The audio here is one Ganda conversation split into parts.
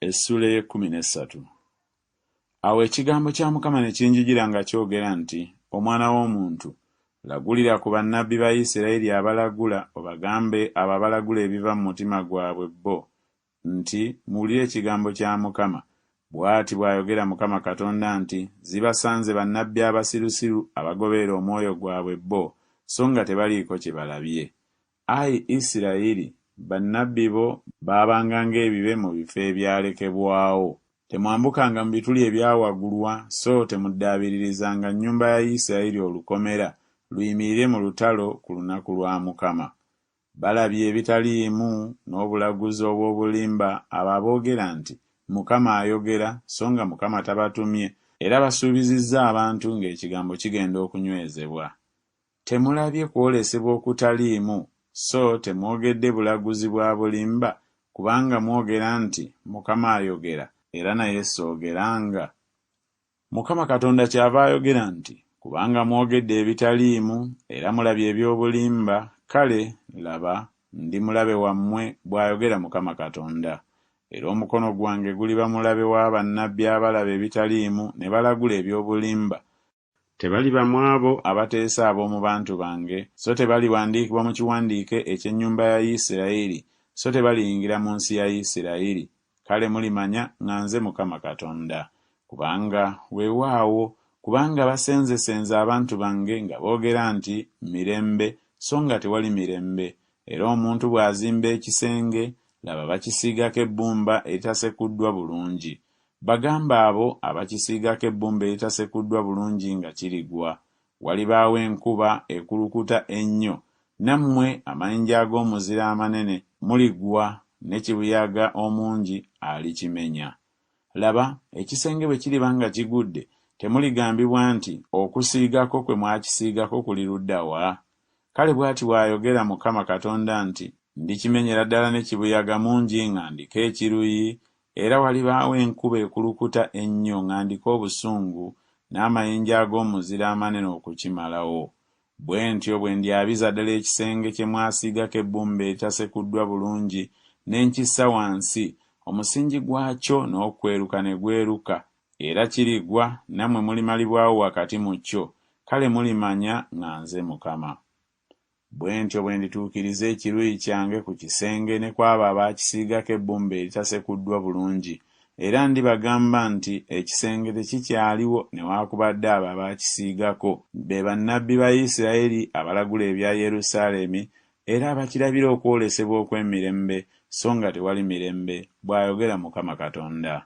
Essula ey'ekkuminessatu. Awo ekigambo kya Mukama ne kinjijira nga kyogera nti, Omwana w'omuntu, lagulira ku bannabbi ba Isirayiri abalagula, obagambe abo abalagula ebiva mu mutima gwabwe bo, nti muwulire ekigambo kya Mukama. Bw'ati bw'ayogera Mukama Katonda nti, zibasanze bannabbi abasirusiru abagoberera omwoyo gwabwe bo, so nga tebaliiko kye balabye. Ayi Isirayiri, bannabbi bo baabanga ng'ebibe mu bifo ebyalekebwawo. Temwambukanga mu bituli ebyawaggulwa, so temuddabiririzanga nnyumba ya Isirayiri olukomera luyimirire mu lutalo ku lunaku lwa Mukama. Balabye ebitaliimu n'obulaguzi obw'obulimba abo aboogera nti, Mukama ayogera, so nga Mukama tabatumye, era basuubizizza abantu ng'ekigambo kigenda okunywezebwa. Temulabye kwolesebwa okutaliimu, so temwogedde bulaguzi bwa bulimba, kubanga mwogera nti, Mukama ayogera, era naye soogeranga. Mukama Katonda kyava ayogera nti, kubanga mwogedde ebitaliimu, era mulabye eby'obulimba, kale laba, ndi mulabe wammwe, bw'ayogera Mukama Katonda. Era omukono gwange guliba mulabe wa bannabbi abalaba ebitaliimu ne balagula eby'obulimba. Tebaliba mu abo abateesa ab'omu bantu bange, so tebaliwandiikibwa mu kiwandiike eky'ennyumba ya Isirayiri, so tebaliyingira mu nsi ya Isirayiri. Kale mulimanya nga nze Mukama Katonda. Kubanga basenzesenze abantu bange nga boogera nti mirembe, so nga tewali mirembe. Era omuntu bw'azimba ekisenge, laba bakisiigako ebbumba eritasekuddwa bulungi. Bagamba abo abakisiigako ebbumba eritasekuddwa bulungi nga kirigwa. Walibaawo enkuba ekulukuta ennyo, nammwe amayinja ag'omuzira amanene muligwa, ne kibuyaga omungi alikimenya. Laba, ekisenge bwe kiriba nga kigudde, temuligambibwa nti okusiigako kwe mwakisiigako kuli ludda wa? Kale bw'ati bw'ayogera Mukama Katonda nti, ndikimenyera ddala ne kibuyaga mungi nga ndiko ekiruyi, era walibaawo enkuba ekulukuta ennyo nga ndiko obusungu, n'amayinja ag'omuzira amanene okukimalawo. Bwe ntyo bwe ndyabiza ddala ekisenge kye mwasiigako ebbumba eritasekuddwa bulungi, ne nkissa wansi, omusingi gwakyo n'okweruka ne gweruka, era kirigwa, nammwe mulimalibwawo wakati mu kyo. Kale mulimanya nga nze Mukama. Bwe ntyo bwe ndituukiriza ekiruyi kyange ku kisenge ne kwabo abaakisiigako ebbumba eritasekuddwa bulungi, era ndibagamba nti ekisenge tekikyaliwo newaakubadde abo abaakisiigako, be bannabbi ba Isirayiri abalagula ebya Yerusaalemi, era abakirabira okwolesebwa okw'emirembe, so nga tewali mirembe, bw'ayogera Mukama Katonda.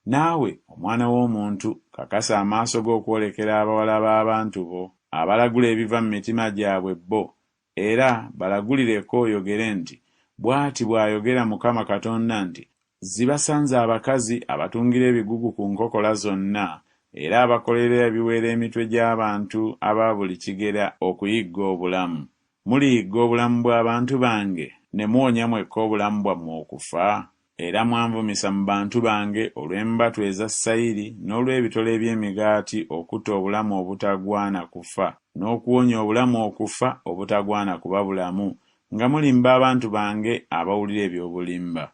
Naawe, omwana w'omuntu, kakasa amaaso go okwolekera abawala b'abantu bo, abalagula ebiva mu mitima gyabwe bo, era balagulireko oyogere nti, bw'ati bw'ayogera Mukama Katonda nti, zibasanze abakazi abatungira ebigugu ku nkokola zonna, era abakolera ebiweera emitwe gy'abantu aba buli kigera okuyigga obulamu. Muliyigga obulamu bw'abantu bange, ne muwonya mwekka obulamu bwammwe okufa? Era mwanvumisa mu bantu bange olw'embatu eza sayiri n'olw'ebitole by'emigaati okutta obulamu obutagwana kufa, n'okuwonya obulamu okufa obutagwana kuba bulamu, nga mulimba abantu bange abawulira eby'obulimba.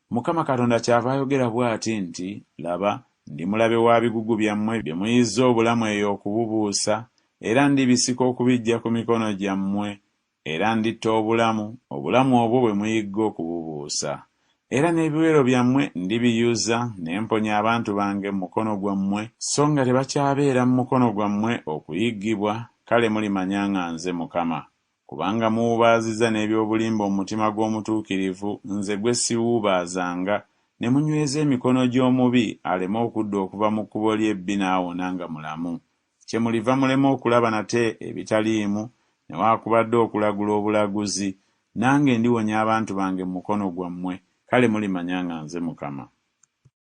Mukama Katonda kyava ayogera bw'ati nti, laba, ndi mulabe wa bigugu byammwe bye muyizza obulamu eyo okububuusa, era ndibisika okubiggya ku mikono gyammwe, era nditta obulamu obwo bwe muyigga okububuusa. Era n'ebiwero byammwe ndibiyuza ne mponya abantu bange mu mukono gwammwe, so nga tebakyabeera mu mukono gwammwe okuyiggibwa. Kale mulimanya nga nze Mukama. Kubanga muwubaazizza n'eby'obulimba omutima gw'omutuukirivu, nze gwe siwuubaazanga, ne munyweza emikono gy'omubi aleme okudda okuva mu kkubo ly'ebbi n'awona nga mulamu. Kye muliva mulema okulaba nate ebitaliimu, newaakubadde okulagula obulaguzi, nange ndiwonya abantu bange mu mukono gwammwe. Kale mulimanya nga nze Mukama.